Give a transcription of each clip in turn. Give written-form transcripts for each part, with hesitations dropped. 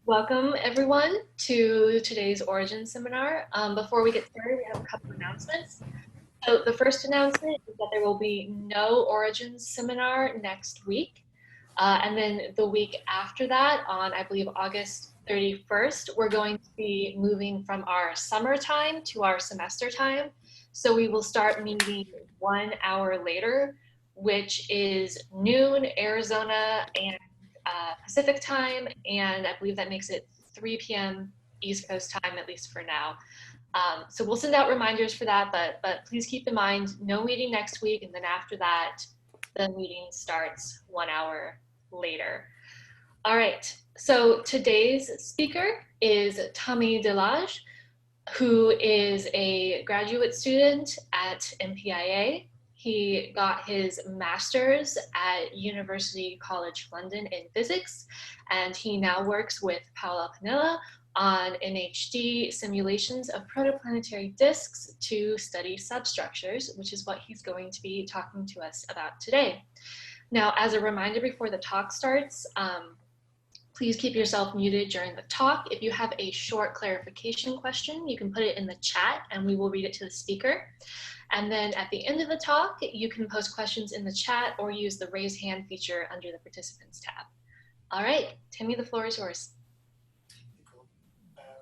Welcome everyone to today's Origin seminar. Before we get started, we have a couple announcements. So the first announcement is that there will be no Origin seminar next week. And then the week after that, on I believe August 31st, we're going to be moving from our summer time to our semester time. So we will start meeting 1 hour later, which is noon Arizona and Pacific time, and I believe that makes it 3 p.m. East Coast time, at least for now. So we'll send out reminders for that, but please keep in mind, no meeting next week, and then after that, the meeting starts 1 hour later. All right, so today's speaker is Timmy Delage, who is a graduate student at MPIA. He got his master's at University College London in physics, and he now works with Paolo Pinella on NHD simulations of protoplanetary disks to study substructures, which is what he's going to be talking to us about today. Now, as a reminder before the talk starts, please keep yourself muted during the talk. If you have a short clarification question, you can put it in the chat and we will read it to the speaker. And then at the end of the talk, you can post questions in the chat or use the raise hand feature under the participants tab. All right, Timmy, the floor is yours. Cool.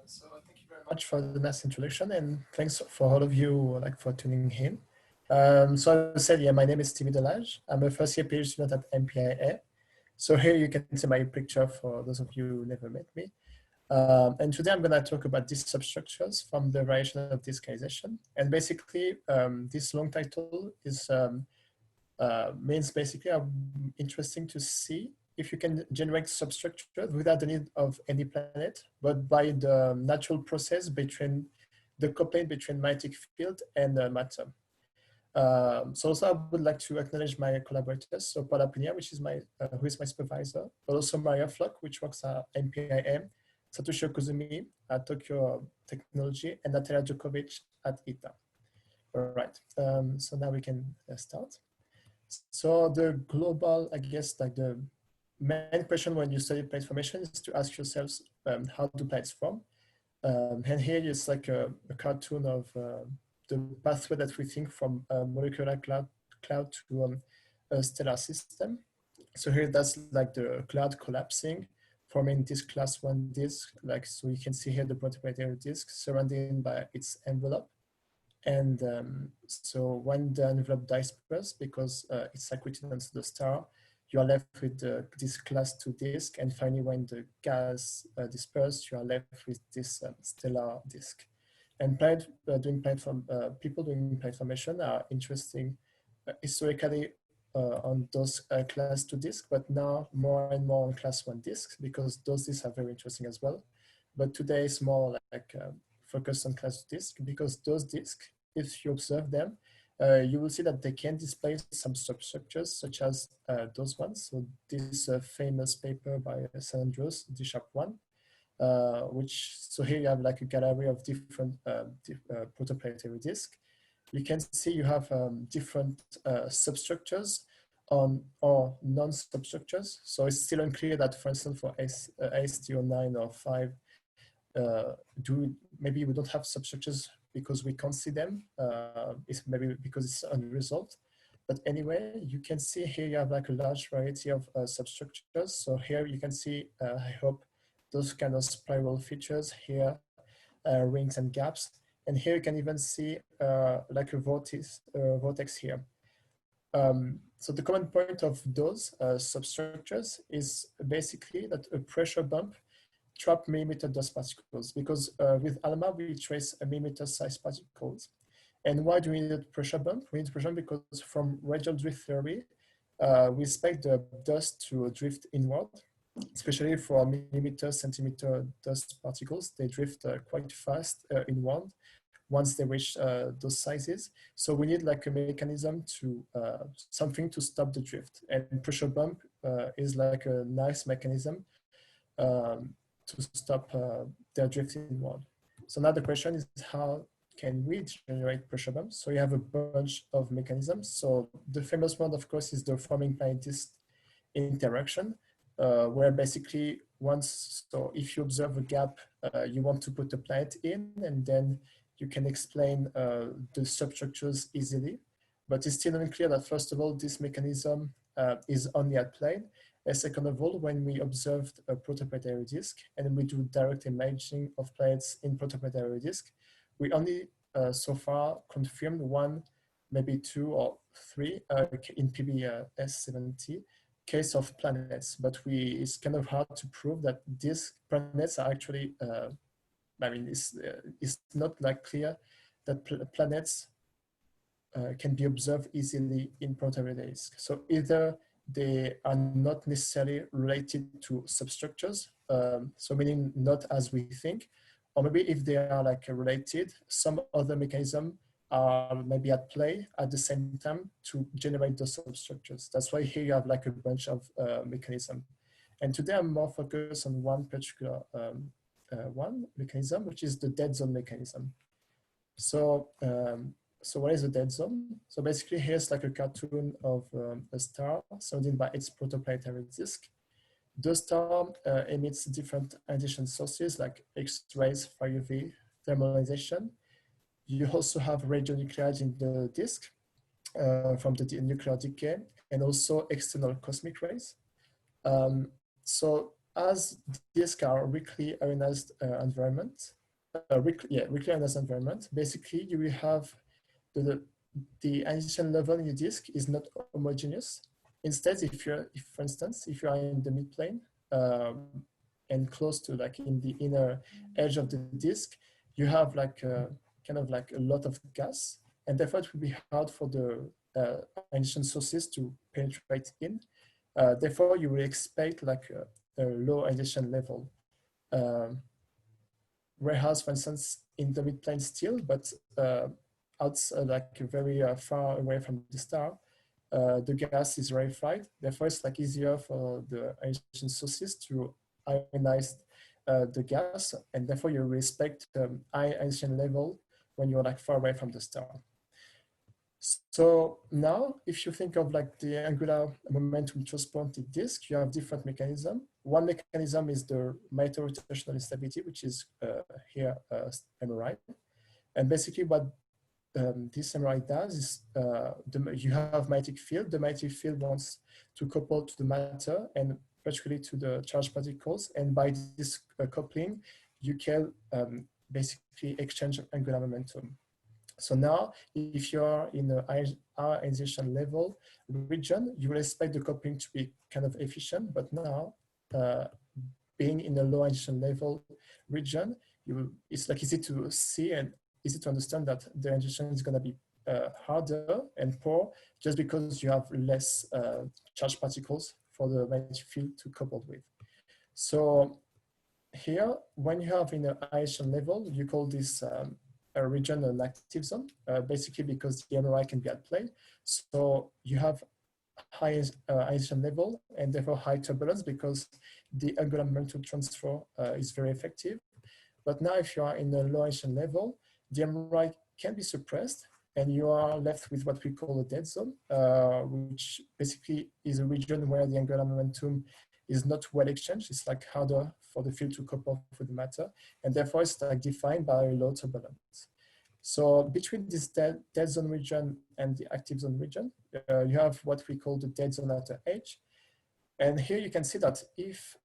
So thank you very much for the nice introduction, and thanks for all of you for tuning in. So as I said, yeah, my name is Timmy Delage. I'm a first year PhD student at MPIA. So here you can see my picture for those of you who never met me. And today I'm going to talk about these substructures from the variation of discretization. And basically, this long title is means basically interesting to see if you can generate substructures without the need of any planet, but by the natural process between the coupling between magnetic field and matter. So also I would like to acknowledge my collaborators, so Paula Pena, which is who is my supervisor, but also Maria Flock, which works at MPIM, Satoshi Okuzumi at Tokyo Technology, and Natalia Djokovic at ITA. All right, so now we can start. So the global, I guess, the main question when you study plate formation is to ask yourselves, how do plates form? And here is like a cartoon of the pathway that we think from a molecular cloud to a stellar system. So here that's like the cloud collapsing, forming this class 1 disk, so you can see here the protoplanetary disk surrounded by its envelope. And so when the envelope disperses, because it's accreted onto the star, you are left with this class 2 disk. And finally, when the gas disperses, you are left with this stellar disk. And people doing plate formation are interesting historically on those class 2 disks, but now more and more on class 1 disks, because those disks are very interesting as well. But today is more like focused on class 2 disks, because those disks, if you observe them, you will see that they can display some substructures, such as those ones. So this famous paper by San Andreas, D#1, so here you have like a gallery of different protoplanetary disks. You can see you have different substructures or non-substructures. So it's still unclear that, for instance, for AST09 or 5, maybe we don't have substructures because we can't see them. It's maybe because it's unresolved. But anyway, you can see here you have like a large variety of substructures. So here you can see, I hope, those kind of spiral features here, rings and gaps. And here you can even see like a vortex here. So the common point of those substructures is basically that a pressure bump trap millimeter dust particles, because with ALMA we trace a millimeter size particles. And why do we need a pressure bump? We need a pressure bump because from radial drift theory, we expect the dust to drift inward, especially for millimeter, centimeter dust particles. They drift quite fast inward once they reach those sizes. So we need like a mechanism to, something to stop the drift. And pressure bump is like a nice mechanism to stop their drift inward. So now the question is, how can we generate pressure bumps? So you have a bunch of mechanisms. So the famous one, of course, is the forming planet disk interaction, where basically so if you observe a gap, you want to put a planet in, and then you can explain the substructures easily. But it's still unclear that, first of all, this mechanism is only at plane. And second of all, when we observed a protoplanetary disk and we do direct imaging of planets in protoplanetary disk, we only so far confirmed one, maybe two or three in PBS 70 case of planets, but it's kind of hard to prove that these planets are actually, I mean, it's not like clear that planets can be observed easily in protoplanetary disk. So either they are not necessarily related to substructures, so meaning not as we think, or maybe if they are like related, some other mechanism are maybe at play at the same time to generate those substructures. That's why here you have like a bunch of mechanisms. And today I'm more focused on one particular one mechanism, which is the dead zone mechanism. So, so what is a dead zone? So basically here's like a cartoon of a star surrounded by its protoplanetary disk. The star emits different ionization sources like X-rays, far UV, thermalization. You also have radionuclides in the disk from the nuclear decay, and also external cosmic rays. So as disks are weakly ionized environment, weakly ionized environment, basically you will have the ionization level in the disk is not homogeneous. Instead, if for instance, if you are in the midplane and close to like in the inner edge of the disk, you have like kind of like a lot of gas, and therefore it will be hard for the ionization sources to penetrate in. Therefore, you will expect like a low ionization level. Whereas, for instance, in the midplane still, but outside like very far away from the star, the gas is rarefied. Therefore, it's like easier for the ionization sources to ionize the gas, and therefore you respect high ionization level when you're like far away from the star. So now, if you think of like the angular momentum transplanted disk, you have different mechanisms. One mechanism is the magneto-rotational instability, which is here MRI. And basically what this MRI does is you have magnetic field. The magnetic field wants to couple to the matter and particularly to the charged particles. And by this coupling, you can basically exchange angular momentum. So now, if you are in the ionization level region, you will expect the coupling to be kind of efficient. But now, being in a low ionization level region, it's like easy to see and easy to understand that the ionization is going to be harder and poor just because you have less charged particles for the magnetic field to couple with. So here, when you have in the ionization level, you call this a region an active zone, basically because the MRI can be at play. So you have high ionization level and therefore high turbulence because the angular momentum transfer is very effective. But now if you are in a low ionization level, the MRI can be suppressed and you are left with what we call a dead zone, which basically is a region where the angular momentum is not well exchanged. It's like harder for the field to couple with the matter, and therefore it's like defined by a low turbulence. So between this dead zone region and the active zone region, you have what we call the dead zone at the edge. And here you can see that if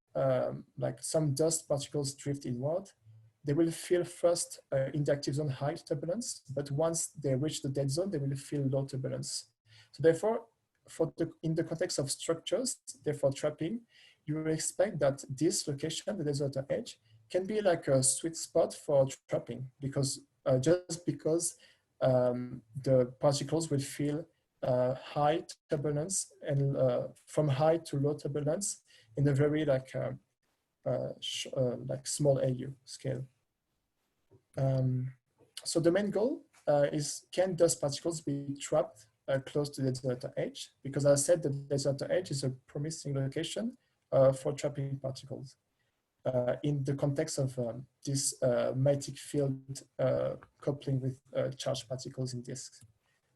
like some dust particles drift inward, they will feel first in the active zone high turbulence, but once they reach the dead zone, they will feel low turbulence. So therefore, in the context of structures, therefore trapping, you will expect that this location, the dead zone at the edge, can be like a sweet spot for trapping because just because the particles will feel high turbulence and from high to low turbulence in a very like small AU scale. So the main goal is, can dust particles be trapped close to the dead zone at the edge? Because as I said, the dead zone at the edge is a promising location for trapping particles in the context of this magnetic field coupling with charged particles in disks.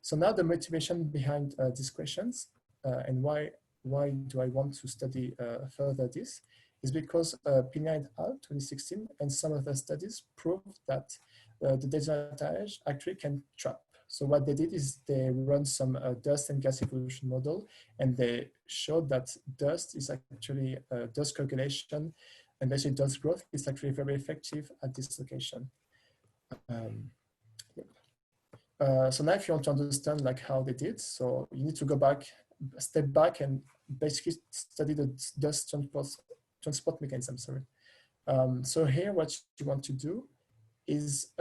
So now the motivation behind these questions and why do I want to study further this is because Pina et al. 2016 and some other studies proved that the dead zone at the edge actually can trap. So what they did is they run some dust and gas evolution model, and they showed that dust is actually dust calculation and basically dust growth is actually very effective at this location. So now if you want to understand like how they did, so you need to go back, step back and basically study the dust transport mechanism, sorry. So here what you want to do is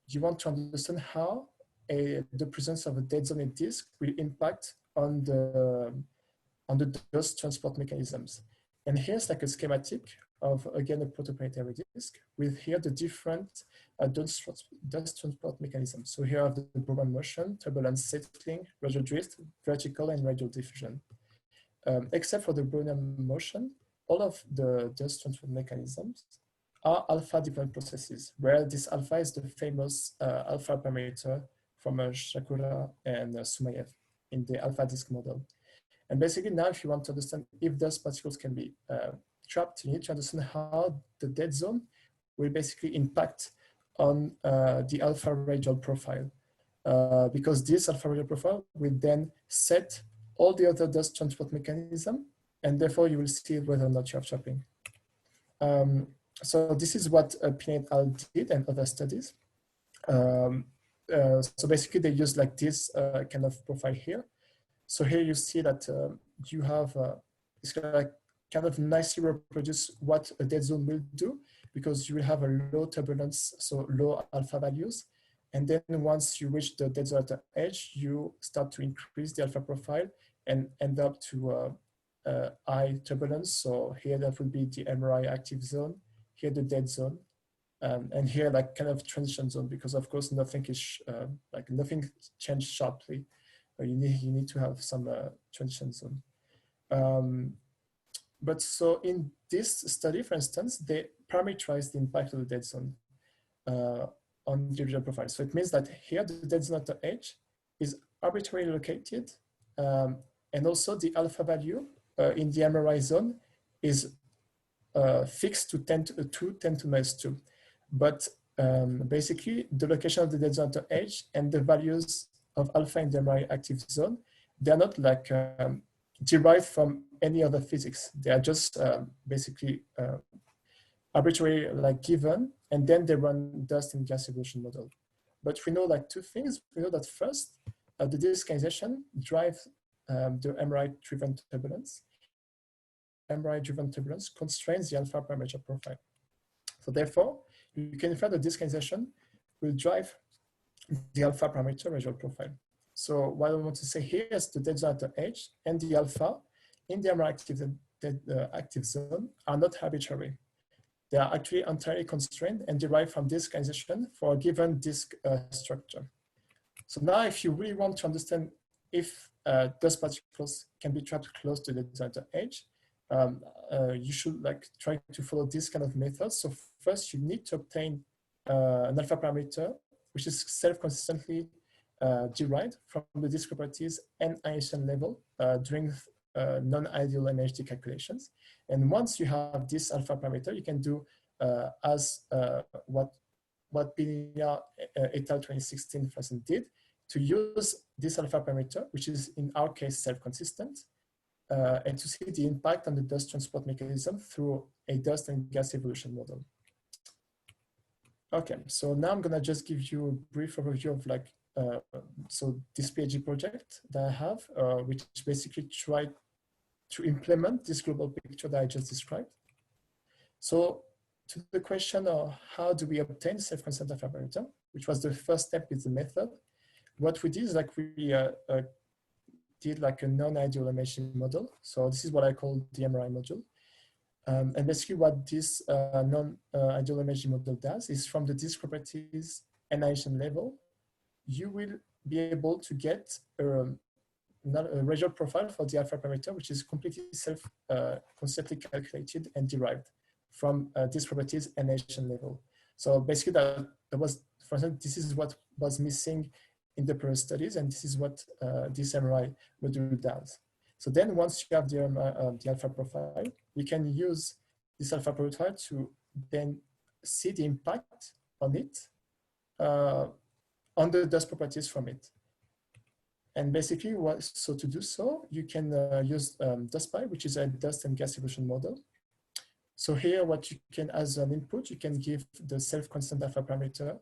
you want to understand how the presence of a dead zone disk will impact on the dust transport mechanisms. And here's like a schematic of, again, a protoplanetary disk with here the different dust transport mechanisms. So here I have the Brownian motion, turbulence settling, radial drift, vertical and radial diffusion. Except for the Brownian motion, all of the dust transport mechanisms are alpha dependent processes, where this alpha is the famous alpha parameter from Shakura and Sunyaev in the alpha disk model. And basically now if you want to understand if dust particles can be trapped, you need to understand how the dead zone will basically impact on the alpha radial profile. Because this alpha radial profile will then set all the other dust transport mechanism, and therefore you will see whether or not you have trapping. So this is what Pina et al. Did and other studies. So basically they use like this kind of profile here. So here you see that you have it's kind of nicely reproduce what a dead zone will do, because you will have a low turbulence, so low alpha values. And then once you reach the dead zone at the edge, you start to increase the alpha profile and end up to high turbulence. So here that would be the MRI active zone, here the dead zone, and here like kind of transition zone, because of course nothing is like nothing changed sharply. You need to have some transition zone. But so in this study, for instance, they parameterized the impact of the dead zone on the radial profile. So it means that here the dead zone at the edge is arbitrarily located, and also the alpha value in the MRI zone is fixed to 10 to the minus 2. But basically the location of the dead zone at the edge and the values of alpha in the MRI active zone, they're not like derived from any other physics. They are just basically arbitrary like given, and then they run dust and gas evolution model. But we know like two things. We know that first, the disorganization drives the MRI-driven turbulence. MRI-driven turbulence constrains the alpha parameter profile. So therefore, you can infer the disorganization will drive the alpha parameter radial profile. So what I want to say here is the dead zone at the edge and the alpha in the MRI active zone are not arbitrary. They are actually entirely constrained and derived from disorganization for a given disk structure. So now if you really want to understand if dust particles can be trapped close to the dead zone at the edge, you should like try to follow this kind of method. So first you need to obtain an alpha parameter which is self-consistently derived from the disk properties and ionization level during non-ideal MHD calculations. And once you have this alpha parameter, you can do as what Pina et al. 2016 did, to use this alpha parameter, which is in our case self-consistent, and to see the impact on the dust transport mechanism through a dust and gas evolution model. Okay, so now I'm gonna just give you a brief overview of like, so this PhD project that I have, which basically tried to implement this global picture that I just described. So to the question of how do we obtain self-consistent alpha parameter, which was the first step with the method, what we did is like we did like a non-ideal MHD model. So this is what I call the MRI module. And basically what this non-ideal MHD model does is from the disk properties and ionization level, you will be able to get a radial profile for the alpha parameter, which is completely self-consistently calculated and derived from disk properties and ionization level. So basically that was, for example, this is what was missing in the previous studies, and this is what this MRI module does. So then once you have the alpha profile, we can use this alpha parameter to then see the impact on it, on the dust properties from it. And basically, so to do so, you can use dustpy, which is a dust and gas evolution model. So here, what you can, as an input, you can give the self-constant alpha parameter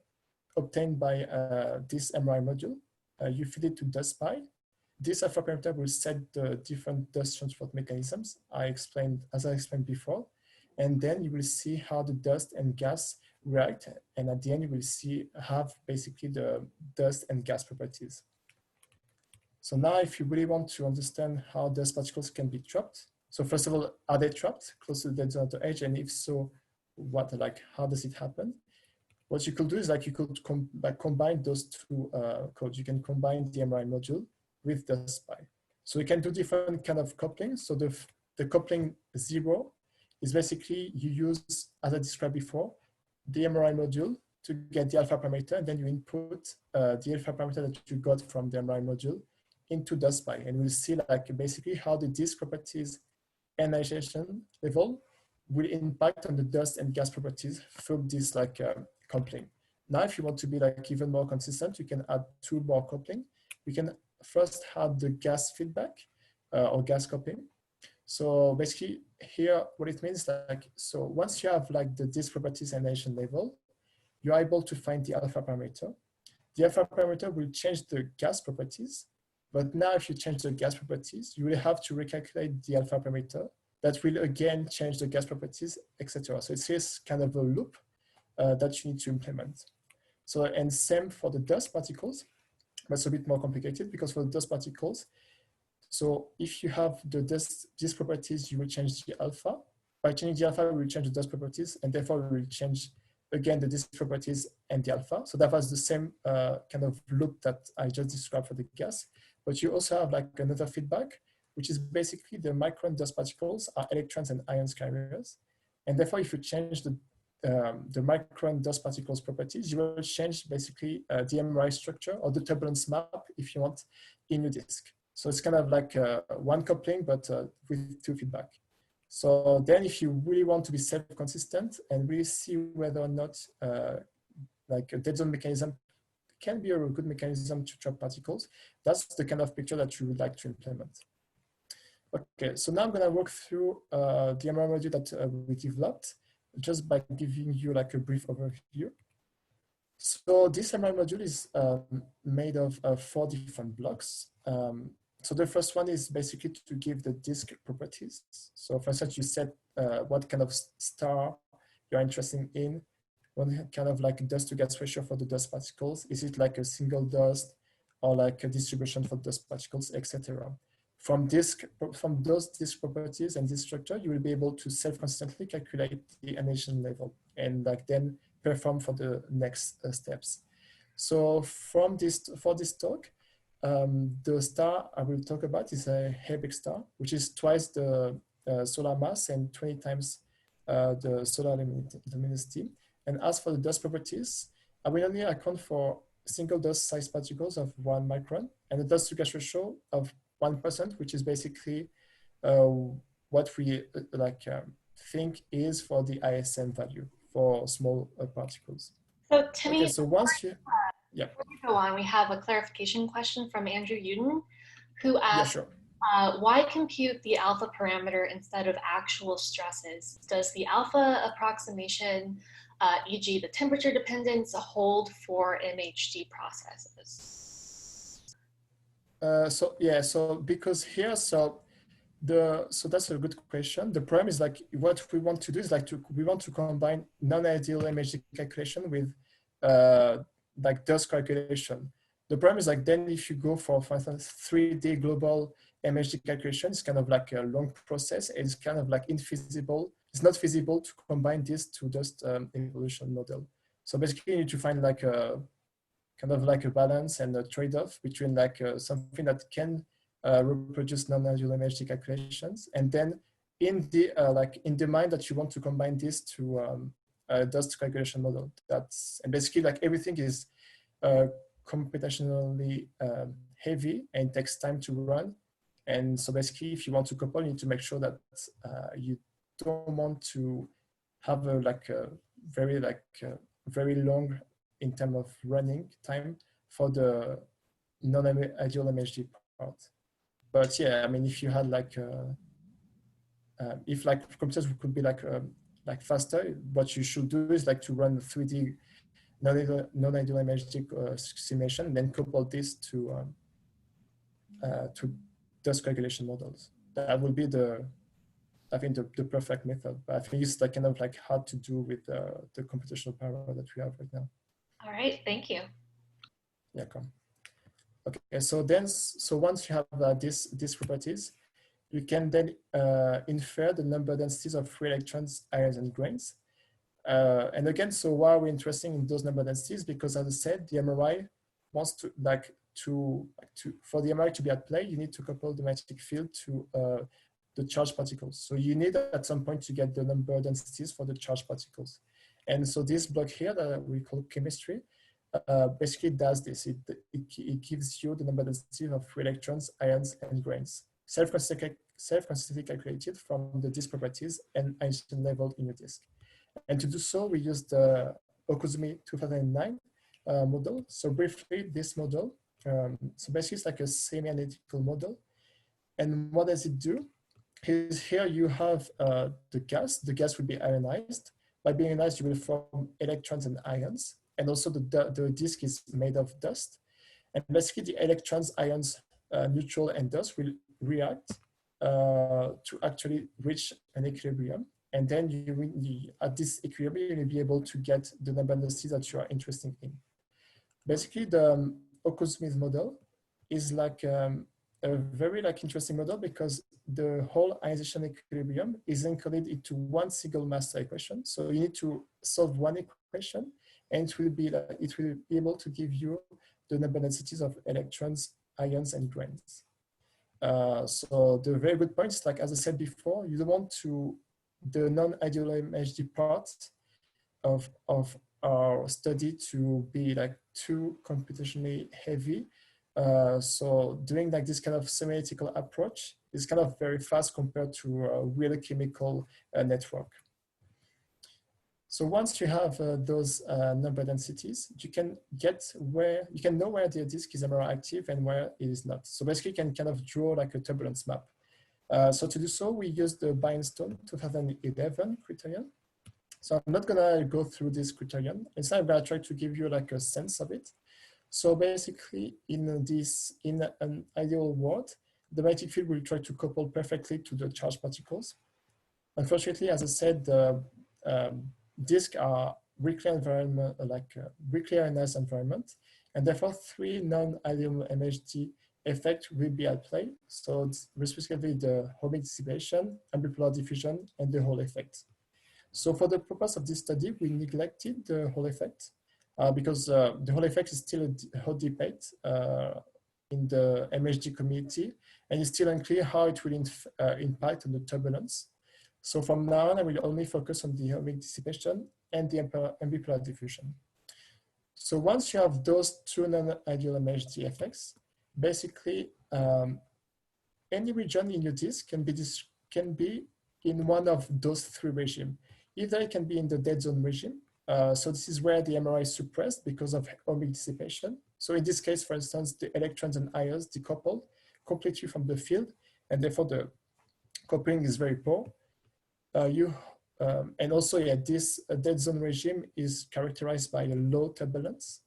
obtained by this MRI module. You feed it to dustpy. This alpha parameter will set the different dust transport mechanisms as I explained before. And then you will see how the dust and gas react. And at the end, you will have basically the dust and gas properties. So now if you really want to understand how dust particles can be trapped, so first of all, are they trapped close to the dead zone edge? And if so, how does it happen? What you could do is you could combine those two codes. You can combine the MRI module with dustpy. So you can do different kind of coupling. So the coupling 0 is basically you use, as I described before, the MRI module to get the alpha parameter, and then you input the alpha parameter that you got from the MRI module into dustpy, and we'll see basically how the disk properties ionization level will impact on the dust and gas properties through this coupling. Now, if you want to be even more consistent, you can add 2 more coupling. We can first have the gas feedback or gas coupling. So basically here, what it means so once you have the disk properties ionization level, you're able to find the alpha parameter. The alpha parameter will change the gas properties. But now if you change the gas properties, you will have to recalculate the alpha parameter that will again change the gas properties, etc. So it's this kind of a loop that you need to implement. So, and same for the dust particles, but it's a bit more complicated because for the dust particles, so if you have the dust properties, you will change the alpha. By changing the alpha, we will change the dust properties, and therefore we will change again the disk properties and the alpha. So that was the same kind of loop that I just described for the gas. But you also have another feedback, which is basically the micron dust particles are electrons and ions carriers. And therefore, if you change the micron dust particles properties, you will change basically the MRI structure or the turbulence map, if you want, in your disk. So it's kind of one coupling, but with 2 feedback. So then if you really want to be self-consistent and really see whether or not a dead zone mechanism can be a good mechanism to trap particles, that's the kind of picture that you would like to implement. Okay, so now I'm going to walk through the MRI module that we developed, just by giving you a brief overview. So this MRI module is made of 4 different blocks. So the first one is basically to give the disk properties. So for instance, you set what kind of star you're interested in, what kind of dust to gas ratio for the dust particles. Is it a single dust or a distribution for dust particles, etc. From those disk properties and this structure, you will be able to self-consistently calculate the ionization level and then perform for the next steps. So for this talk, the star I will talk about is a Heidelberg star, which is twice the solar mass and 20 times the solar luminosity. And as for the dust properties, I will only account for single dust size particles of 1 micron and the dust to gas ratio of 1%, which is basically what we think is for the ISM value for small particles. So Timmy, okay, so once you, before we go on, we have a clarification question from Andrew Uden, who asked, sure. Why compute the alpha parameter instead of actual stresses? Does the alpha approximation, e.g. the temperature dependence, hold for MHD processes? So because here, so that's a good question. The problem is what we want to do is we want to combine non-ideal MHD calculation with dust calculation. The problem is then if you go for instance 3D global MHD calculation, it's kind of a long process. It's kind of infeasible. It's not feasible to combine this to dust evolution model. So basically you need to find a kind of a balance and a trade-off between something that can reproduce non-ideal MHD calculations, and then in the mind that you want to combine this to a dust calculation model. And basically everything is computationally heavy and takes time to run. And so basically if you want to couple, you need to make sure that you don't want to have a very long in terms of running time for the non-ideal MHD part. But yeah, I mean, if you had if computers could be faster, what you should do is to run 3D non-ideal MHD simulation, and then couple this to dust calculation models. That would be I think the perfect method. But I think it's kind of hard to do with the computational power that we have right now. All right, thank you. Yeah, come. Okay, so once you have these properties, you can then infer the number densities of free electrons, ions, and grains. And again, so why we're interested in those number densities? Because as I said, the MRI wants to for the MRI to be at play, you need to couple the magnetic field to the charged particles. So you need at some point to get the number densities for the charged particles. And so this block here that we call chemistry basically does this. It gives you the number density of free electrons, ions, and grains, self-consistently calculated from the disk properties and Einstein level in your disk. And to do so, we use the Okuzumi 2009 model. So briefly, this model, so basically it's a semi-analytical model. And what does it do? Is here you have the gas. The gas will be ionized. By being ionized, you will form electrons and ions. And also the disk is made of dust. And basically the electrons, ions, neutral, and dust will react to actually reach an equilibrium. And then at this equilibrium, you'll be able to get the number densities that you are interested in. Basically, the Okuzumi model is a very interesting model because the whole ionization equilibrium is encoded into one single master equation. So you need to solve one equation, and it will be able to give you the number densities of electrons, ions, and grains. So the very good point is, as I said before, you don't want the non-ideal MHD part of our study to be too computationally heavy. So doing this kind of semi-analytical approach is kind of very fast compared to a real chemical network. So once you have those number densities, you can know where the disk is MRI active and where it is not. So basically you can kind of draw a turbulence map. So to do so, we use the Byrne-Stone 2011 criterion. So I'm not gonna go through this criterion. Instead, I'm gonna try to give you a sense of it. So basically, in an ideal world, the magnetic field will try to couple perfectly to the charged particles. Unfortunately, as I said, the disks are weakly ionized environment, and therefore 3 non-ideal MHD effects will be at play. So it's respectively the ohmic dissipation, ambipolar diffusion, and the Hall effect. So for the purpose of this study, we neglected the Hall effect because the Hall effect is still a hot debate in the MHD community, and it's still unclear how it will impact on the turbulence. So from now on, I will only focus on the ohmic dissipation and the ambipolar diffusion. So once you have those 2 non-ideal MHD effects, basically any region in your disk can be in one of those 3 regimes. Either it can be in the dead zone regime. So this is where the MRI is suppressed because of ohmic dissipation. So in this case, for instance, the electrons and ions decouple completely from the field, and therefore the coupling is very poor. And also, this dead zone regime is characterized by a low turbulence.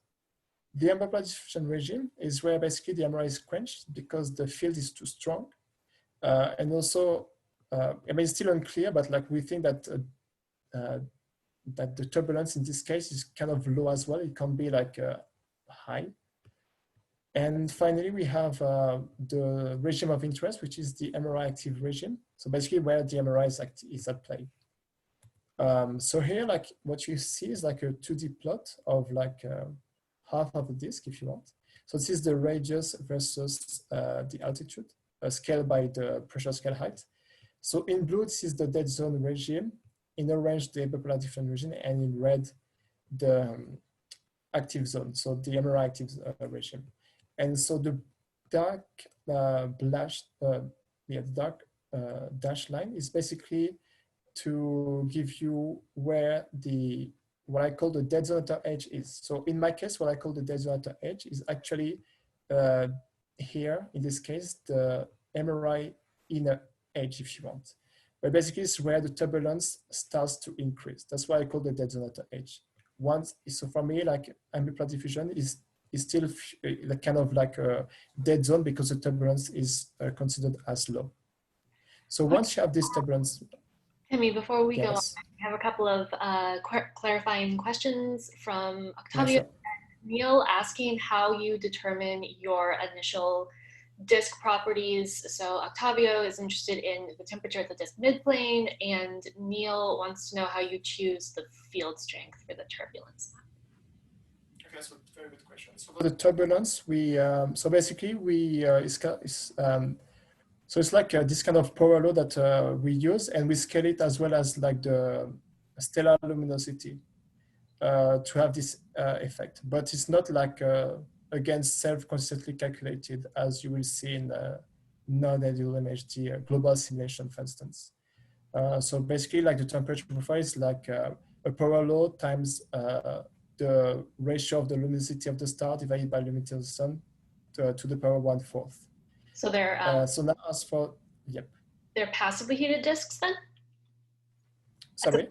The ambipolar diffusion regime is where basically the MRI is quenched because the field is too strong. And also, I mean, it's still unclear, but we think that that the turbulence in this case is kind of low as well. It can be high. And finally, we have the regime of interest, which is the MRI active regime. So basically where the MRI is at play. So here, what you see is a 2D plot of half of the disk, if you want. So this is the radius versus the altitude, scaled by the pressure scale height. So in blue, this is the dead zone regime. In orange, the ambipolar diffusion regime, and in red, the active zone, so the MRI active regime. And so the dark dashed line is basically to give you where what I call the dead zone outer edge is. So in my case, what I call the dead zone outer edge is actually here, in this case, the MRI inner edge, if you want. But basically, it's where the turbulence starts to increase. That's why I call the dead zone outer edge. So for me, like ambient diffusion is still like kind of like a dead zone because the turbulence is considered as low. So once you have this turbulence, Timmy, before we go on, yes, I have a couple of clarifying questions from yeah, Octavio sure. and Neil asking how you determine your initial disk properties. So Octavio is interested in the temperature at the disk midplane, and Neil wants to know how you choose the field strength for the turbulence. Okay, so very good question. So for the turbulence, so basically so it's like this kind of power law that we use, and we scale it as well as like the stellar luminosity to have this effect. But it's not like again self-consistently calculated as you will see in non-ideal MHD global simulation, for instance. So basically, like the temperature profile is like a power law times the ratio of the luminosity of the star divided by luminosity of the sun to the power 1/4. So they're So now as for, yep. they're passively heated disks then? Sorry?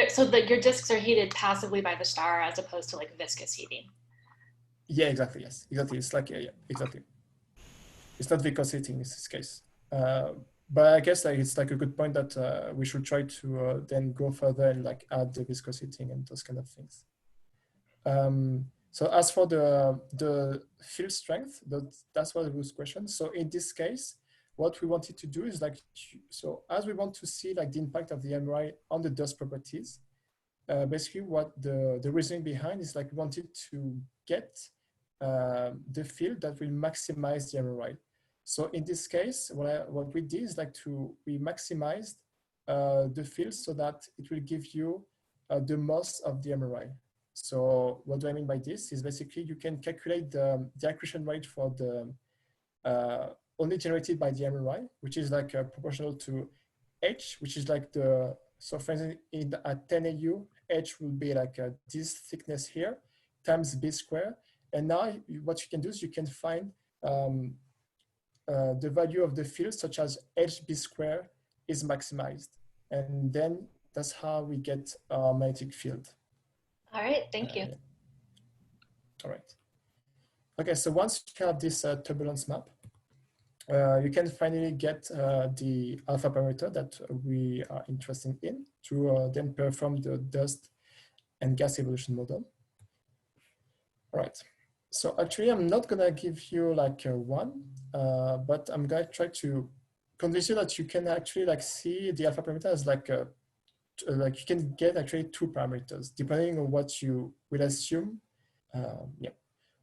So that your disks are heated passively by the star as opposed to like viscous heating. Yeah, exactly, yes. Exactly, it's like, yeah, exactly. It's not viscous heating in this case. But I guess like it's like a good point that we should try to then go further and like add the viscous heating and those kind of things. So as for the field strength, that's what was the question. So in this case, what we wanted to do is like, so as we want to see like the impact of the MRI on the dust properties, basically what the reasoning behind is like we wanted to get the field that will maximize the MRI. So in this case, what we did is like we maximized the field so that it will give you the most of the MRI. So what do I mean by this is basically you can calculate the accretion rate for the only generated by the MRI, which is like proportional to H, which is like so for instance, at 10 AU, H will be like this thickness here times B square. And now what you can do is you can find the value of the field such as HB square is maximized. And then that's how we get our magnetic field. All right, thank you. Yeah. All right. Okay, so once you have this turbulence map, you can finally get the alpha parameter that we are interested in to then perform the dust and gas evolution model. All right. So actually, I'm not gonna give you like one, but I'm gonna try to convince you that you can actually like see the alpha parameter as like you can get actually two parameters depending on what you will assume. Yeah.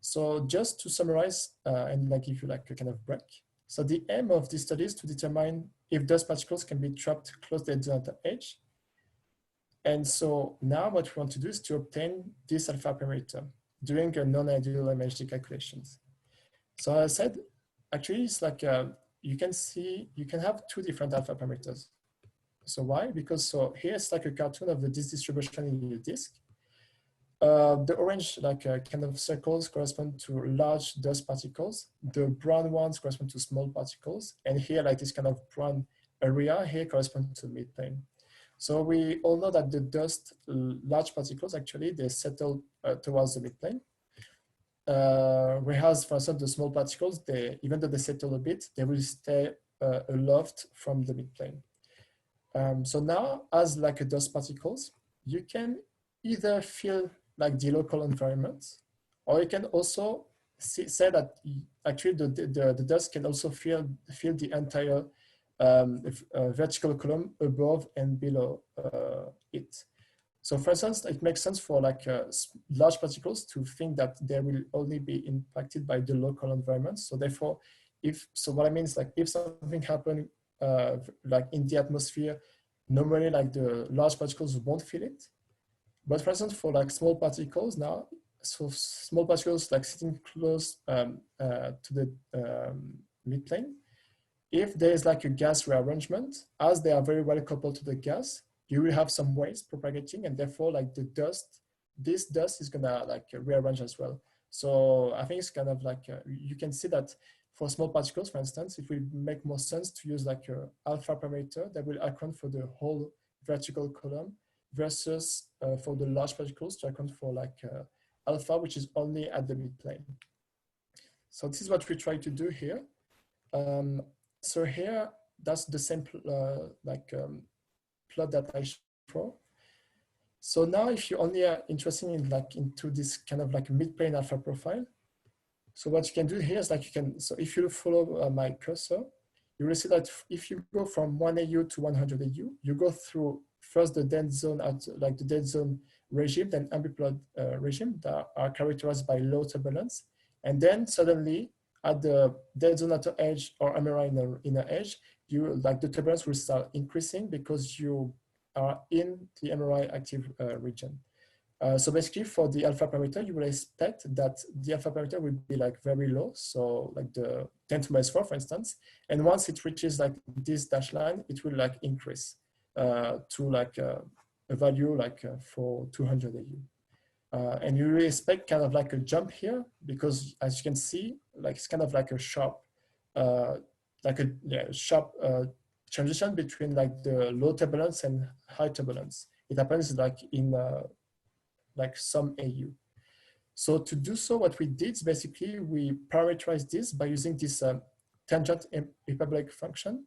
So just to summarize and like give you like a kind of break. So the aim of this study is to determine if dust particles can be trapped close to the dead edge. And so now what we want to do is to obtain this alpha parameter during a non-ideal MHD calculations. So as I said, actually it's like you can have two different alpha parameters. So why? Because so here's like a cartoon of the distribution in your disk. The orange kind of circles correspond to large dust particles. The brown ones correspond to small particles. And here like this kind of brown area here corresponds to midplane. So we all know that the dust, large particles actually, they settle towards the midplane. Whereas for instance, the small particles, even though they settle a bit, they will stay aloft from the midplane. So now as like a dust particles, you can either feel like the local environment, or you can also say that actually the dust can also feel the entire vertical column above and below it. So for instance, it makes sense for like large particles to think that they will only be impacted by the local environment. So therefore, what I mean is like if something happened like in the atmosphere, normally like the large particles won't feel it. But for instance, for like small particles now, so small particles like sitting close to the midplane, if there is like a gas rearrangement, as they are very well coupled to the gas, you will have some waves propagating, and therefore like the dust, this dust is gonna like rearrange as well. So I think it's kind of like, you can see that for small particles, for instance, it will make more sense to use like a alpha parameter that will account for the whole vertical column versus for the large particles to account for like alpha, which is only at the midplane. So this is what we try to do here. So here, that's the same plot that I showed. So now if you only are interested in like into this kind of like midplane alpha profile, so what you can do here is like you can, so if you follow my cursor, you will see that if you go from 1 AU to 100 AU, you go through first the dead zone at like the dead zone regime, then amplitude regime that are characterized by low turbulence. And then suddenly at the dead zone outer edge or MRI inner edge, you like the turbulence will start increasing because you are in the MRI active region. So basically for the alpha parameter, you will expect that the alpha parameter will be like very low. So like the 10 to minus 4, for instance. And once it reaches like this dashed line, it will like increase to like a value like for 200 AU. And you will expect kind of like a jump here because as you can see, like it's kind of like a sharp, sharp transition between like the low turbulence and high turbulence. It happens like in like some AU. So to do so, what we did is basically we parameterized this by using this tangent hyperbolic function.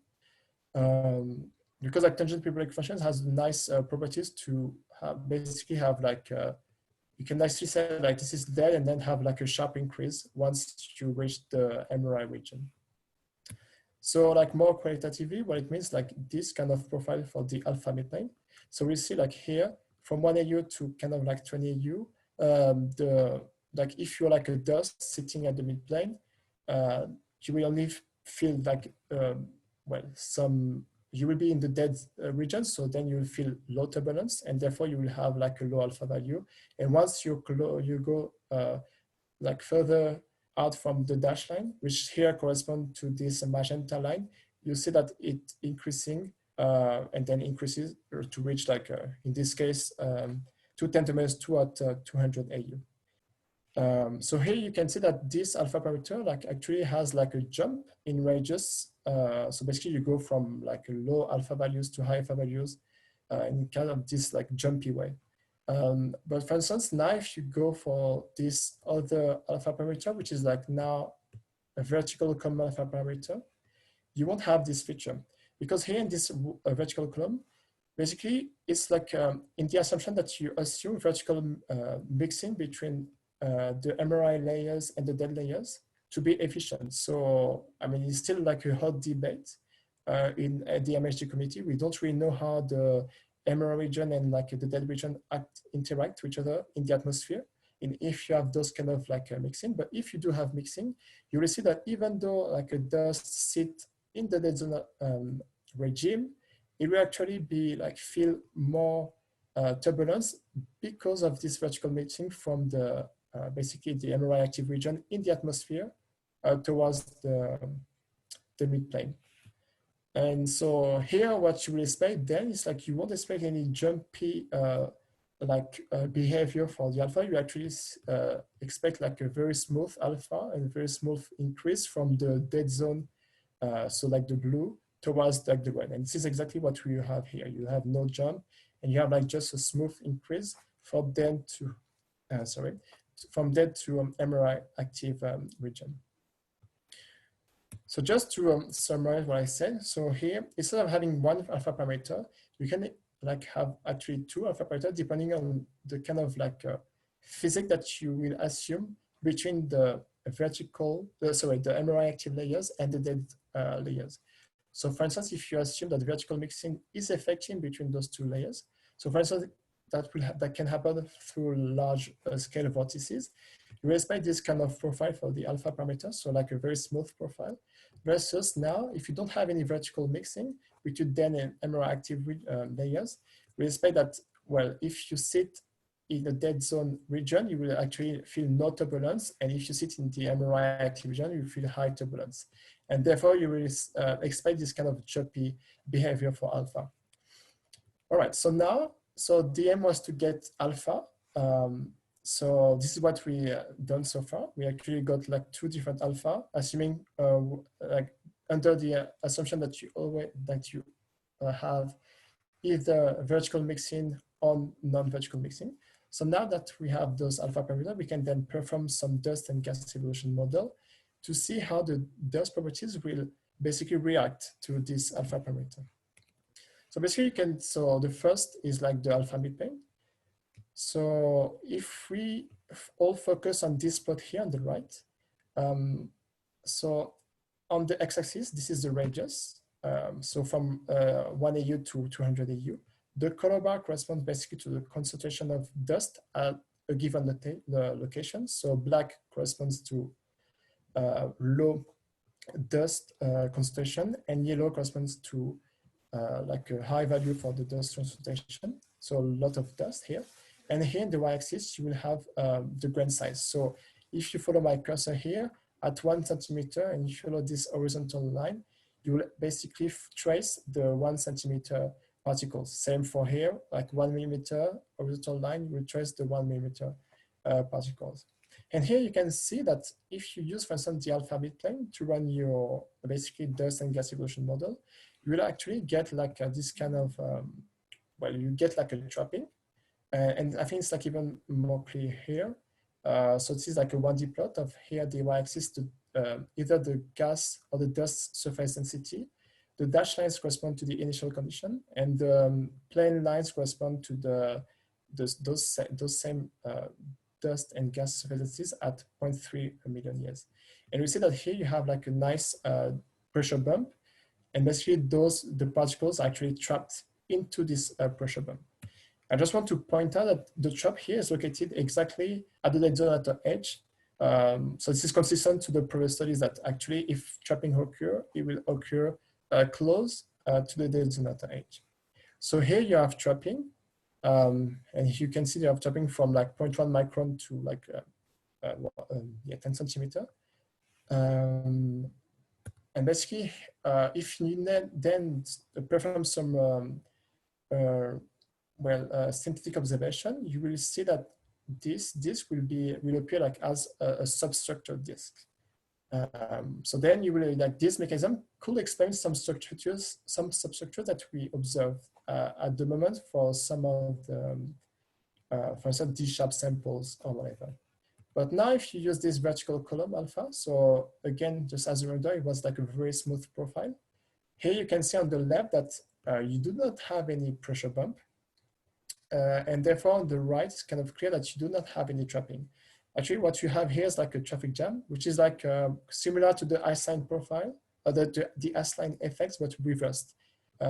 Because like tangent hyperbolic function has nice properties to basically have like, you can actually say like this is dead and then have like a sharp increase once you reach the MRI region. So like more qualitatively, what it means like this kind of profile for the alpha midplane. So we see like here, from 1 AU to kind of like 20 AU, like if you're like a dust sitting at the midplane, you will only feel like, you will be in the dead region, so then you will feel low turbulence, and therefore you will have like a low alpha value. And once you go like further out from the dashed line, which here correspond to this magenta line, you see that it increasing and then increases to reach like, in this case, 2 10 to minus 2 at 200 AU. So here you can see that this alpha parameter like actually has like a jump in radius. So basically you go from like low alpha values to high alpha values in kind of this like jumpy way. But for instance, now if you go for this other alpha parameter, which is like now a vertical column alpha parameter, you won't have this feature. Because here in this vertical column, basically it's like in the assumption that you assume vertical mixing between the MRI layers and the dead layers to be efficient. So, I mean, it's still like a hot debate in the MHD committee. We don't really know how the MRI region and like the dead region interact with each other in the atmosphere. And if you have those kind of like mixing, but if you do have mixing, you will see that even though like a dust sit in the dead zone regime, it will actually be like feel more turbulence because of this vertical mixing from the basically the MRI active region in the atmosphere towards the midplane. And here, what you will expect then is like you won't expect any jumpy behavior for the alpha. You actually expect like a very smooth alpha and a very smooth increase from the dead zone, so like the blue towards like the red. And this is exactly what we have here. You have no jump, and you have like just a smooth increase from dead to MRI active region. So just to summarize what I said, so here, instead of having one alpha parameter, you can like have actually 2 alpha parameters depending on the kind of like physics that you will assume between the vertical, the MRI active layers and the dead layers. So for instance, if you assume that vertical mixing is effective between those 2 layers, so for instance, that can happen through large scale vortices. You expect this kind of profile for the alpha parameter, so like a very smooth profile, versus now, if you don't have any vertical mixing between then and MRI active layers, we expect that, well, if you sit in the dead zone region, you will actually feel no turbulence, and if you sit in the MRI active region, you feel high turbulence. And therefore, you will expect this kind of choppy behavior for alpha. All right, so now, so the aim was to get alpha. So this is what we done so far. We actually got like 2 different alpha, assuming like under the assumption that you always have either vertical mixing or non-vertical mixing. So now that we have those alpha parameters, we can then perform some dust and gas evolution model to see how the dust properties will basically react to this alpha parameter. So basically you can, so the first is like the alpha midplane. So if we all focus on this plot here on the right, so on the x-axis, this is the radius. So from 1 AU to 200 AU. The color bar corresponds basically to the concentration of dust at a given location. So black corresponds to low dust concentration, and yellow corresponds to like a high value for the dust concentration. So a lot of dust here. And here in the y-axis, you will have the grain size. So if you follow my cursor here at 1 centimeter and you follow this horizontal line, you will basically trace the 1 centimeter particles. Same for here, like 1 millimeter horizontal line, you will trace the 1 millimeter particles. And here you can see that if you use, for instance, the alpha midplane to run your basically dust and gas evolution model, you will actually get like this kind of, well, you get like a trapping. And I think it's like even more clear here. So this is like a 1D plot of here the y-axis to either the gas or the dust surface density. The dashed lines correspond to the initial condition, and the plane lines correspond to those same dust and gas surface densities at 0.3 million years. And we see that here you have like a nice pressure bump, and basically the particles are actually trapped into this pressure bump. I just want to point out that the trap here is located exactly at the dead edge. So this is consistent to the previous studies that actually if trapping occur, it will occur close to the dead edge. So here you have trapping, and you can see you have trapping from like 0.1 micron to like 10 centimeter. And basically, if you then perform some synthetic observation, you will see that this disk will appear like as a substructure disk. So then you will like this mechanism could explain some structures, some substructures that we observe at the moment for some of the, for instance, D-sharp samples or whatever. But now if you use this vertical column alpha, so again, just as a reminder, it was like a very smooth profile. Here you can see on the left that you do not have any pressure bump. And therefore on the right, it's kind of clear that you do not have any trapping. Actually, what you have here is like a traffic jam, which is like similar to the ice-line profile, or the ice-line effects, but reversed.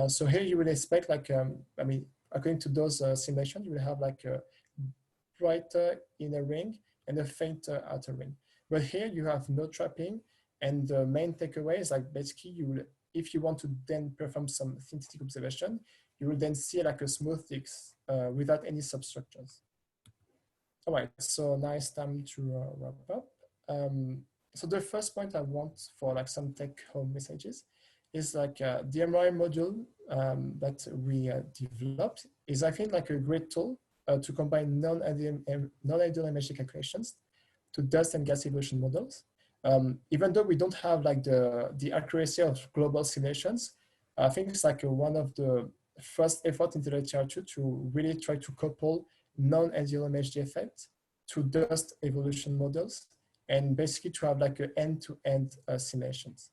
So here you will expect like, I mean, according to those simulations, you will have like a brighter inner ring and a fainter outer ring. But here you have no trapping, and the main takeaway is like basically you will, if you want to then perform some synthetic observation, you will then see like a smooth disk without any substructures. All right, so now it's time to wrap up. So the first point I want for like some take-home messages is like the MRI module that we developed is, I think, like a great tool to combine non-ideal image calculations to dust and gas evolution models. Even though we don't have like the accuracy of global simulations, I think it's like one of the first effort in the literature to really try to couple non-ideal MHD effect to dust evolution models, and basically to have like an end-to-end simulations.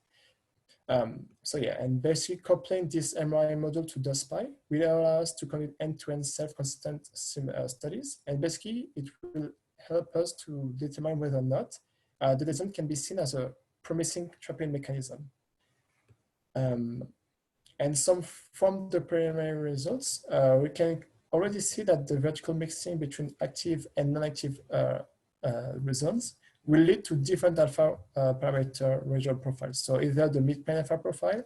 So yeah, and basically coupling this MRI model to dustpy will allow us to conduct end-to-end self-consistent studies, and basically it will help us to determine whether or not the design can be seen as a promising trapping mechanism. And from the preliminary results, we can already see that the vertical mixing between active and non-active results will lead to different alpha parameter radial profiles. So either the midplane alpha profile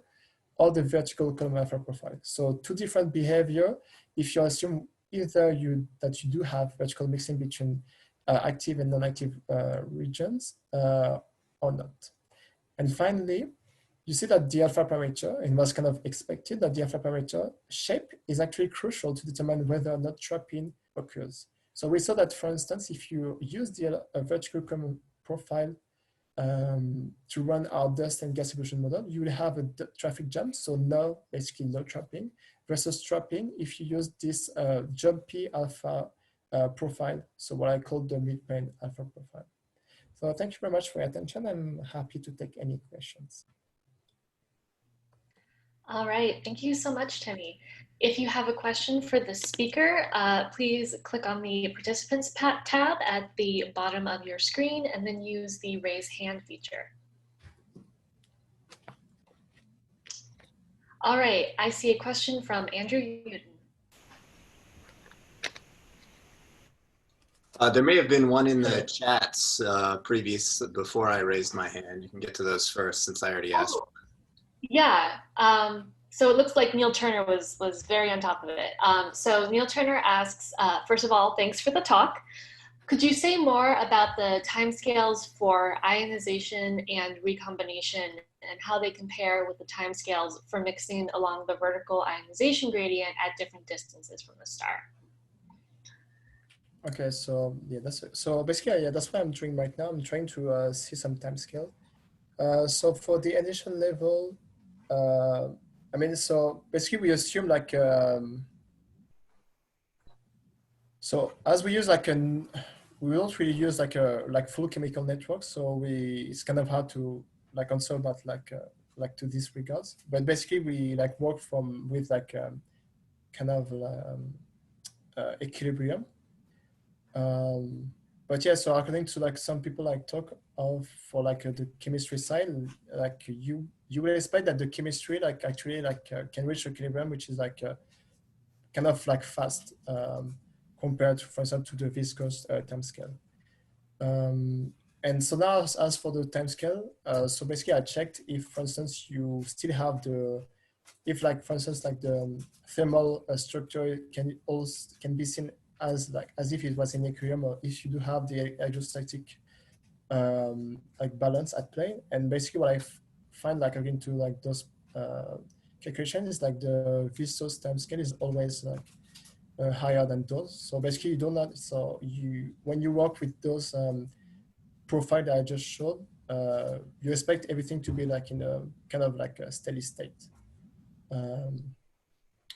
or the vertical column alpha profile. So two different behavior if you assume either that you do have vertical mixing between active and non-active regions or not. And finally, you see that the alpha parameter, and was kind of expected that the alpha parameter shape is actually crucial to determine whether or not trapping occurs. So we saw that, for instance, if you use the vertical common profile to run our dust and gas evolution model, you will have a traffic jump, so basically no trapping, versus trapping if you use this jumpy alpha profile, so what I call the midplane alpha profile. So thank you very much for your attention. I'm happy to take any questions. All right, thank you so much, Timmy. If you have a question for the speaker, please click on the participants tab at the bottom of your screen and then use the raise hand feature. All right, I see a question from Andrew Uden. There may have been one in the chats before I raised my hand. You can get to those first since I already asked. Yeah, so it looks like Neil Turner was very on top of it. So Neil Turner asks, first of all, thanks for the talk. Could you say more about the timescales for ionization and recombination and how they compare with the timescales for mixing along the vertical ionization gradient at different distances from the star? Okay, so yeah, so basically that's what I'm doing right now. I'm trying to see some timescale. So for the initial level, I mean, so basically we assume like, so as we use we don't really use like full chemical network. So it's kind of hard to like answer about like to this regards, but basically we like work with like kind of equilibrium. But yeah, so according to like some people like talk of for like the chemistry side, like you will expect that the chemistry like actually like can reach equilibrium, which is like kind of like fast compared, for example, to the viscous timescale. And so now as for the timescale, so basically I checked if, for instance, you still have if like, for instance, like the thermal structure can be seen as if it was in equilibrium, or if you do have the hydrostatic like balance at play. And basically what I find like according to like those calculations is like the viscous timescale is always like higher than those. So basically you don't have, so when you work with those profile that I just showed, you expect everything to be like in a kind of like a steady state.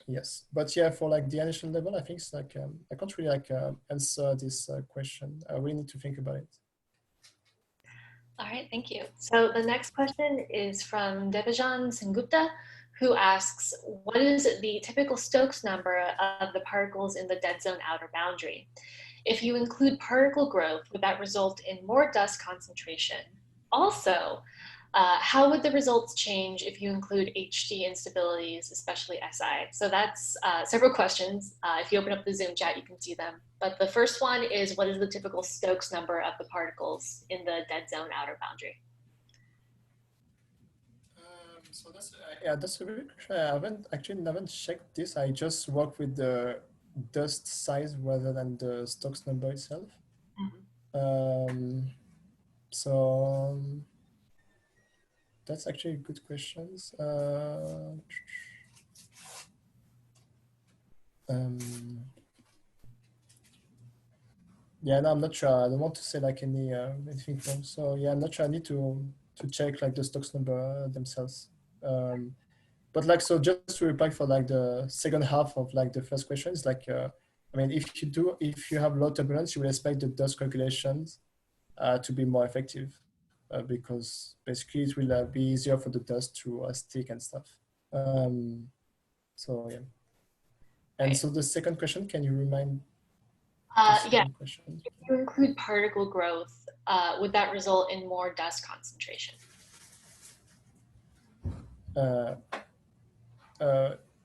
Yes, but yeah, for like the initial level, I think it's like I can't really like answer this question. I really need to think about it. All right, thank you. So the next question is from Devajan Sengupta, who asks, what is the typical Stokes number of the particles in the dead zone outer boundary? If you include particle growth, would that result in more dust concentration? Also, how would the results change if you include HD instabilities, especially SI? So that's several questions. If you open up the Zoom chat, you can see them. But the first one is, what is the typical Stokes number of the particles in the dead zone outer boundary? So that's a good question. I haven't checked this. I just work with the dust size rather than the Stokes number itself. Mm-hmm. That's actually a good question. Yeah, no, I'm not sure. I don't want to say like anything wrong. So yeah, I'm not sure. I need to check like the Stokes number themselves. But like, so just to reply for like the second half of like the first question is like, I mean, if you have low turbulence, you will expect the dust calculations to be more effective because basically it will be easier for the dust to stick and stuff. So yeah. And right. So the second question, can you remind? Yeah, question? If you include particle growth, would that result in more dust concentration?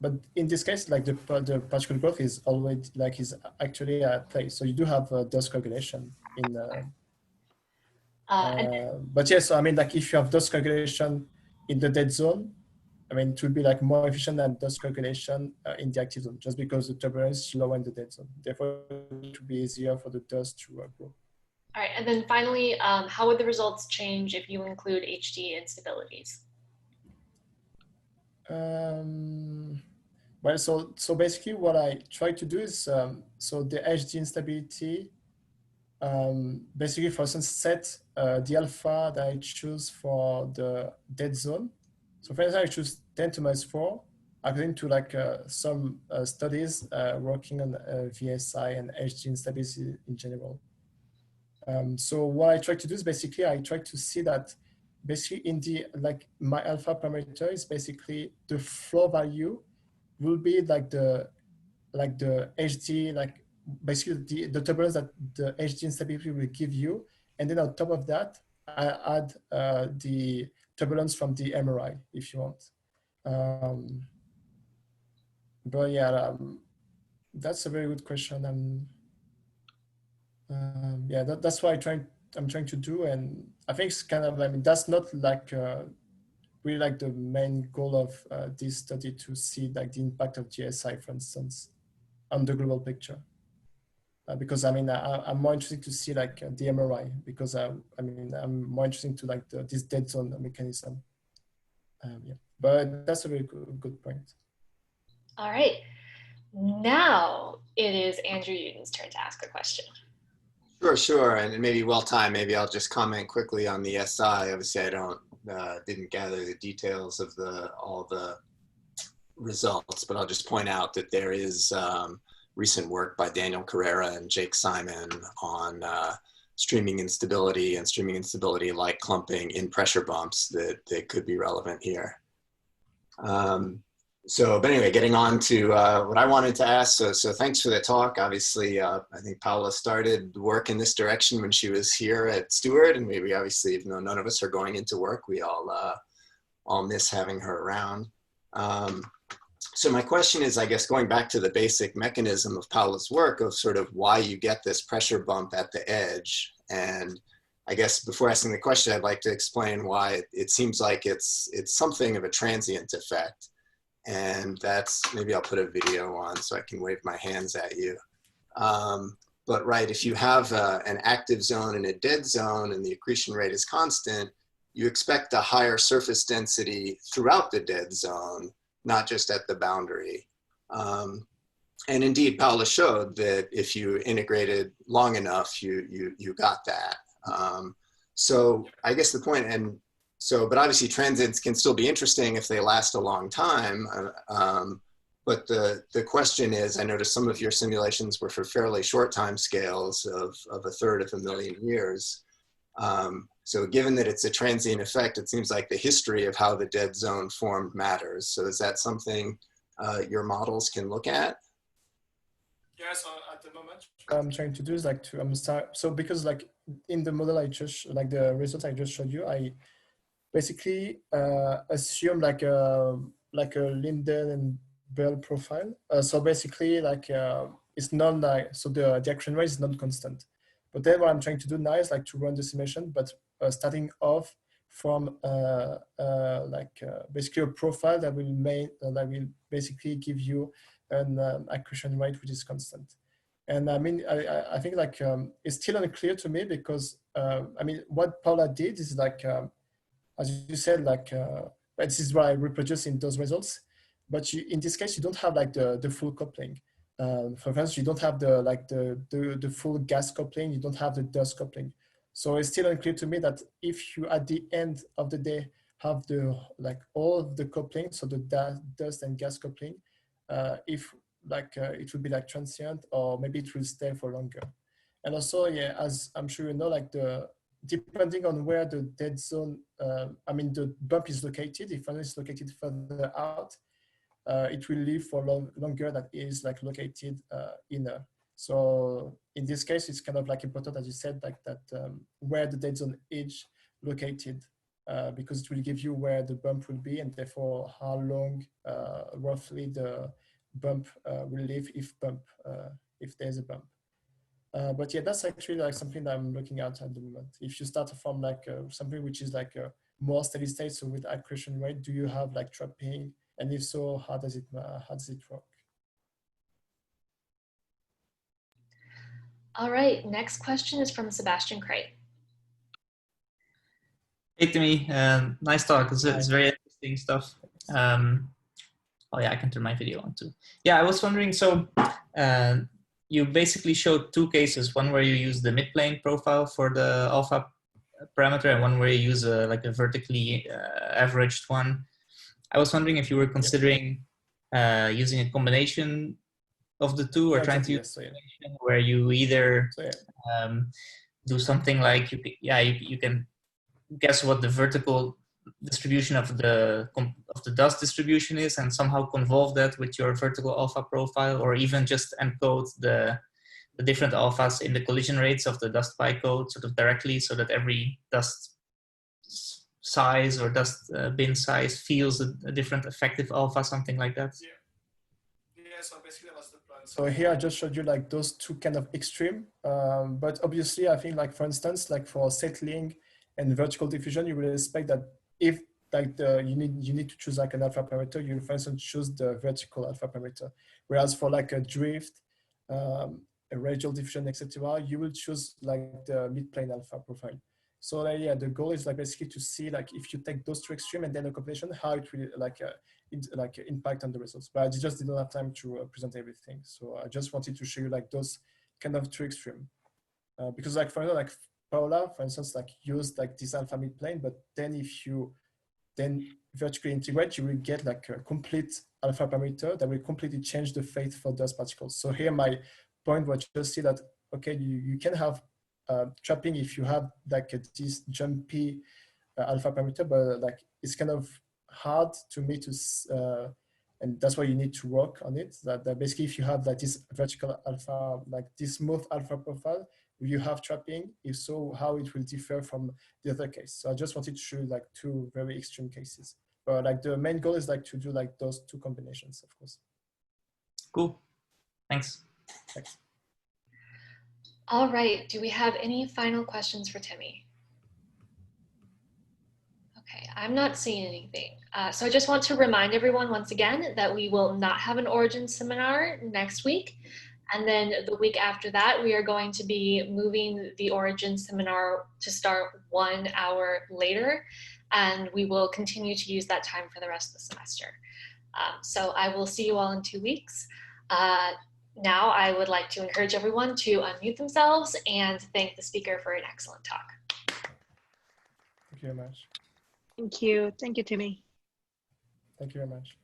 But in this case, like the particle growth is always like is actually at play. So you do have dust coagulation in. But yes, I mean, like if you have dust coagulation in the dead zone, I mean, it would be like more efficient than dust coagulation in the active zone, just because the turbulence is lower in the dead zone. Therefore, it would be easier for the dust to grow. All right, and then finally, how would the results change if you include HD instabilities? Well, so basically what I try to do is, so the HD instability, basically for instance, set the alpha that I choose for the dead zone. So for instance, I choose 10 to minus 4, according to like some studies working on VSI and HD instability in general. So what I try to do is basically I try to see that basically in the, like my alpha parameter is basically the floor value will be like the HD, like basically the turbulence that the HD instability will give you. And then on top of that, I add the turbulence from the MRI if you want. But yeah, that's a very good question. Yeah, that's what I'm trying to do. And I think it's kind of, I mean, that's not like really like the main goal of this study to see like the impact of GSI, for instance, on the global picture. Because I mean, I'm more interested to see like the MRI, because I mean, I'm more interested to like this dead zone mechanism. Yeah, but that's a very good point. All right. Now it is Andrew Uden's turn to ask a question. Sure. And maybe well-timed, maybe I'll just comment quickly on the SI. Obviously, I didn't gather the details of all the results, but I'll just point out that there is recent work by Daniel Carrera and Jake Simon on streaming instability and streaming instability like clumping in pressure bumps that could be relevant here. But anyway, getting on to what I wanted to ask. So thanks for the talk. Obviously, I think Paula started work in this direction when she was here at Stewart, and maybe obviously, even though none of us are going into work, we all miss having her around. So my question is, I guess, going back to the basic mechanism of Paula's work of sort of why you get this pressure bump at the edge. And I guess before asking the question, I'd like to explain why it seems like it's something of a transient effect. And that's, maybe I'll put a video on so I can wave my hands at you. But right, if you have an active zone and a dead zone and the accretion rate is constant, you expect a higher surface density throughout the dead zone, not just at the boundary. And indeed, Paula showed that if you integrated long enough, you got that. So I guess the point, but obviously transients can still be interesting if they last a long time. But the question is, I noticed some of your simulations were for fairly short time scales of a third of a million years. So given that it's a transient effect, it seems like the history of how the dead zone formed matters. So is that something your models can look at? Yeah, so at the moment, what I'm trying to do is like so because like in the model like the results I just showed you, I basically assume like a Linden and Bell profile. So basically like it's not like, so the accretion rate is not constant. But then what I'm trying to do now is like to run the simulation, but starting off from basically a profile that will basically give you an accretion rate which is constant. And I mean, I think like it's still unclear to me because I mean, what Paula did is like, as you said, like, this is what I reproduce in those results. But in this case, you don't have like the full coupling. For instance, you don't have the full gas coupling. You don't have the dust coupling. So it's still unclear to me that if you at the end of the day have all of the coupling, so the dust and gas coupling, if it will be like transient, or maybe it will stay for longer. And also, yeah, as I'm sure you know, like depending on where the dead zone, I mean, the bump is located, if one is located further out, it will live for longer than is like located inner. So in this case, it's kind of like important, as you said, like that where the dead zone is located, because it will give you where the bump will be and therefore how long roughly the bump will live if there's a bump. But yeah, that's actually like something that I'm looking at the moment. If you start from like something which is like a more steady state, so with accretion rate, do you have like trapping? And if so, how does it work? All right, next question is from Sebastian Crate. Hey Timmy, nice talk. It's very interesting stuff. Oh yeah, I can turn my video on too. Yeah, I was wondering, so you basically showed two cases, one where you use the midplane profile for the alpha parameter and one where you use like a vertically averaged one. I was wondering if you were considering using a combination of the two, or trying to use a combination where you either do something like you can guess what the vertical distribution of the dust distribution is and somehow convolve that with your vertical alpha profile, or even just encode the different alphas in the collision rates of the dustpy code sort of directly, so that every dust size or dust bin size feels a different effective alpha, something like that. Yeah, so basically that's the plan. So here I just showed you like those two kind of extreme, but obviously I think like for instance, like for settling and vertical diffusion, you will expect that if like you need to choose like an alpha parameter, you for instance choose the vertical alpha parameter. Whereas for like a drift, a radial diffusion, etc., you will choose like the midplane alpha profile. So yeah, the goal is like basically to see like if you take those two extreme and then a combination, how it will like impact on the results. But I just didn't have time to present everything, so I just wanted to show you like those kind of two extreme, because like for example, like Paola, for instance, like used like this alpha midplane, but then if you then vertically integrate, you will get like a complete alpha parameter that will completely change the fate for dust particles. So here my point was just see that okay, you can have trapping if you have like this jumpy alpha parameter, but like it's kind of hard to me to and that's why you need to work on it, that basically if you have like this vertical alpha, like this smooth alpha profile, you have trapping. If so, how it will differ from the other case. So I just wanted to show like two very extreme cases, but like the main goal is like to do like those two combinations, of course. Cool, thanks. All right, do we have any final questions for Timmy? Okay, I'm not seeing anything. So I just want to remind everyone once again that we will not have an origin seminar next week. And then the week after that, we are going to be moving the origin seminar to start 1 hour later. And we will continue to use that time for the rest of the semester. So I will see you all in 2 weeks. Now I would like to encourage everyone to unmute themselves and thank the speaker for an excellent talk. Thank you very much. Thank you. Thank you, Timmy. Thank you very much.